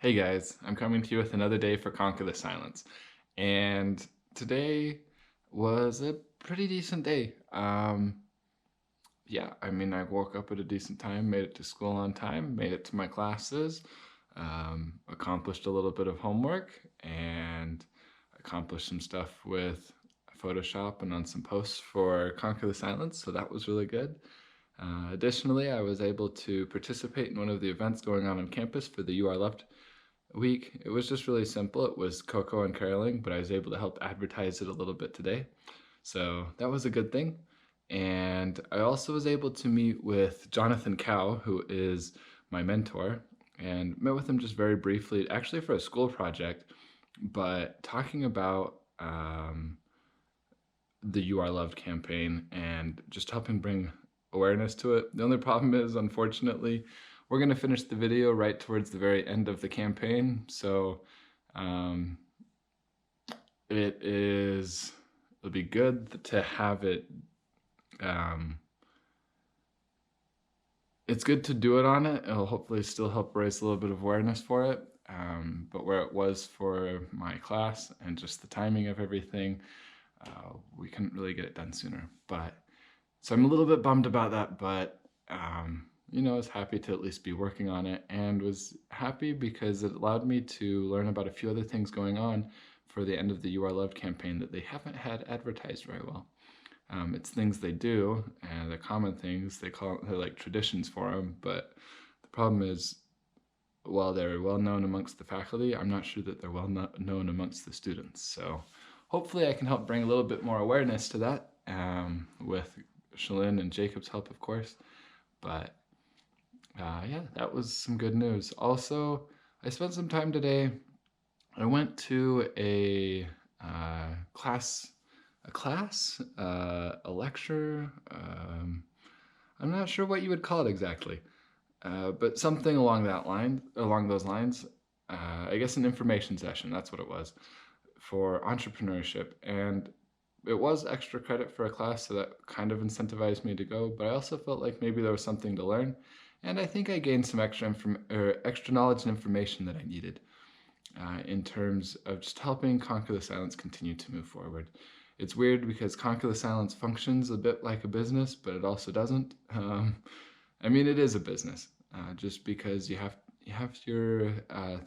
Hey guys, I'm coming to you with another day for Conquer the Silence. And today was a pretty decent day. Yeah, I mean, I woke up at a decent time, made it to school on time, made it to my classes, accomplished a little bit of homework, and accomplished some stuff with Photoshop and on some posts for Conquer the Silence, so that was really good. Additionally, I was able to participate in one of the events going on campus for the You Are Loved week. It was just really simple. It was cocoa and caroling, but I was able to help advertise it a little bit today. So that was a good thing. And I also was able to meet with Jonathan Cow, who is my mentor, and met with him just very briefly, actually for a school project, but talking about the You Are Loved campaign and just helping bring awareness to it. The only problem is, unfortunately, we're going to finish the video right towards the very end of the campaign. So um, it'll be good to have it. Um, it's good to do it on it. It'll hopefully still help raise a little bit of awareness for it. But where it was for my class and just the timing of everything, we couldn't really get it done sooner. But so I'm a little bit bummed about that, but I was happy to at least be working on it, and was happy because it allowed me to learn about a few other things going on for the end of the You Are Loved campaign that they haven't had advertised very well. It's things they do, and they're common things. They're like traditions for them, but the problem is, while they're well known amongst the faculty, I'm not sure that they're well known amongst the students. So hopefully I can help bring a little bit more awareness to that with Shalyn and Jacob's help, of course. But yeah, that was some good news. Also, I spent some time today. I went to class, a lecture. I'm not sure what you would call it exactly, but something along those lines. I guess an information session. That's what it was for entrepreneurship, and it was extra credit for a class, so that kind of incentivized me to go. But I also felt like maybe there was something to learn, and I think I gained some extra knowledge and information that I needed in terms of just helping Conquer the Silence continue to move forward. It's weird because Conquer the Silence functions a bit like a business, but it also doesn't. I mean, it is a business, just because you have your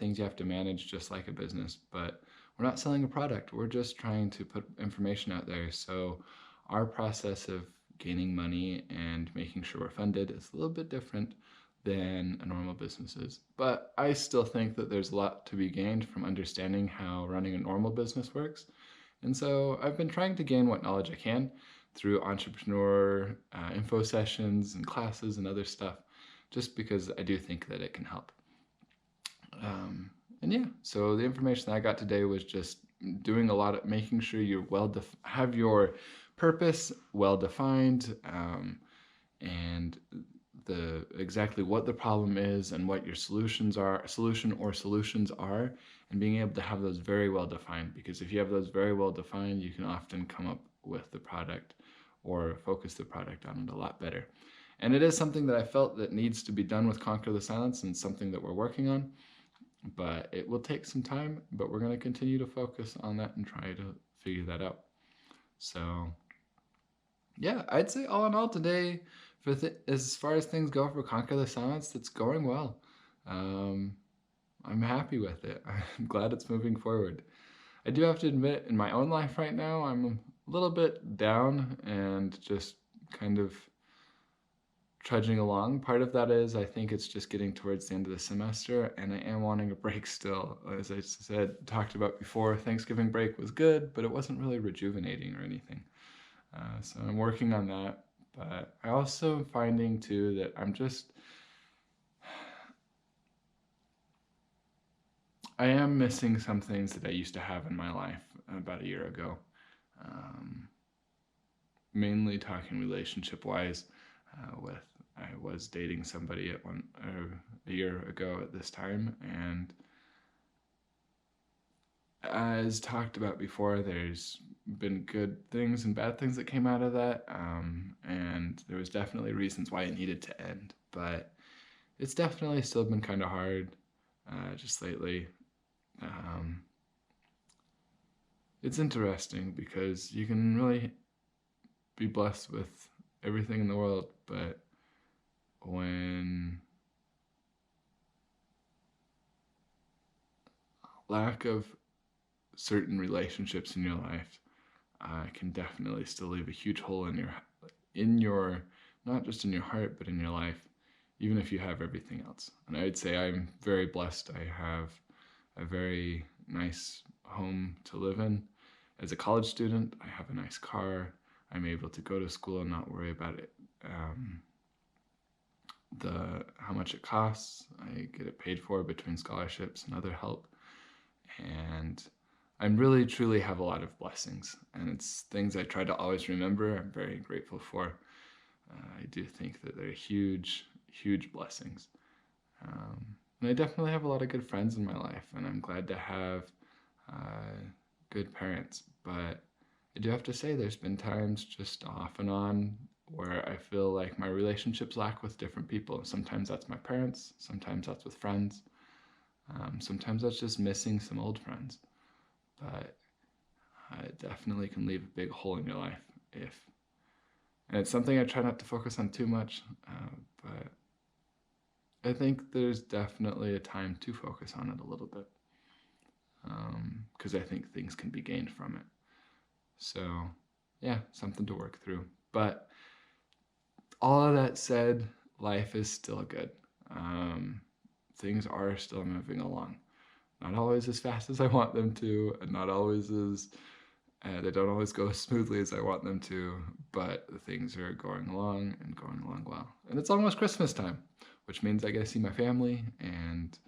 things you have to manage just like a business, but we're not selling a product. We're just trying to put information out there. So our process of gaining money and making sure we're funded is a little bit different than a normal business is. But I still think that there's a lot to be gained from understanding how running a normal business works. And so I've been trying to gain what knowledge I can through entrepreneur info sessions and classes and other stuff, just because I do think that it can help. And yeah, so the information I got today was just doing a lot of making sure you're have your purpose well defined, and the exactly what the problem is and what your solutions are, and being able to have those very well defined. Because if you have those very well defined, you can often come up with the product or focus the product on it a lot better. And it is something that I felt that needs to be done with Conquer the Silence, and something that we're working on. But it will take some time, but we're going to continue to focus on that and try to figure that out. So yeah, I'd say all in all today, as far as things go for Conquer the Silence, that's going well. Um, I'm happy with it. I'm glad it's moving forward. I do have to admit, in my own life right now, I'm a little bit down and just kind of trudging along. Part of that is I think it's just getting towards the end of the semester, and I am wanting a break still. As I talked about before, Thanksgiving break was good, but it wasn't really rejuvenating or anything. So I'm working on that. But I also am finding too that I am missing some things that I used to have in my life about a year ago. Um, Mainly talking relationship wise, with I was dating somebody a year ago at this time, and as talked about before, there's been good things and bad things that came out of that, and there was definitely reasons why it needed to end, but it's definitely still been kind of hard. just lately. Um, it's interesting because you can really be blessed with everything in the world, but when lack of certain relationships in your life can definitely still leave a huge hole in your not just in your heart but in your life, even if you have everything else. And I would say I'm very blessed. I have a very nice home to live in. As a college student, I have a nice car. I'm able to go to school and not worry about it. The how much it costs. I get it paid for between scholarships and other help, and I'm really truly have a lot of blessings, and it's things I try to always remember. I'm very grateful for. I do think that they're huge, huge blessings, and I definitely have a lot of good friends in my life, and I'm glad to have good parents. But I do have to say, there's been times just off and on where I feel like my relationships lack with different people. Sometimes that's my parents, sometimes that's with friends, sometimes that's just missing some old friends. But it definitely can leave a big hole in your life if, and it's something I try not to focus on too much, but I think there's definitely a time to focus on it a little bit, because I think things can be gained from it. So, yeah, something to work through. But all of that said, life is still good. Things are still moving along. Not always as fast as I want them to, and not always as they don't always go as smoothly as I want them to, but things are going along and going along well. And it's almost Christmas time, which means I get to see my family, and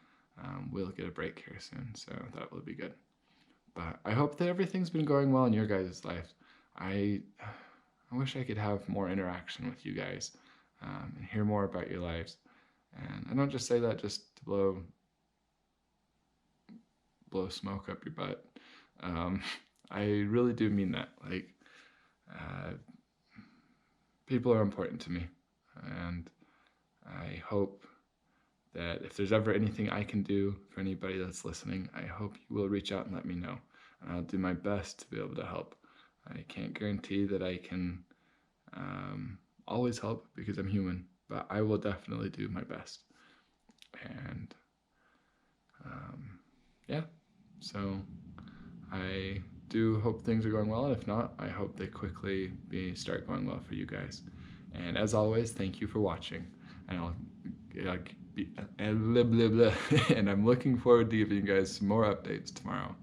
we'll get a break here soon, so that will be good. But I hope that everything's been going well in your guys' life. I wish I could have more interaction with you guys and hear more about your lives. And I don't just say that just to blow smoke up your butt. I really do mean that. Like, people are important to me, and I hope that if there's ever anything I can do for anybody that's listening, I hope you will reach out and let me know, and I'll do my best to be able to help. I can't guarantee that I can always help because I'm human, but I will definitely do my best. And yeah, so I do hope things are going well, and if not, I hope they quickly start going well for you guys. And as always, thank you for watching, and I'll be, and I'm looking forward to giving you guys some more updates tomorrow.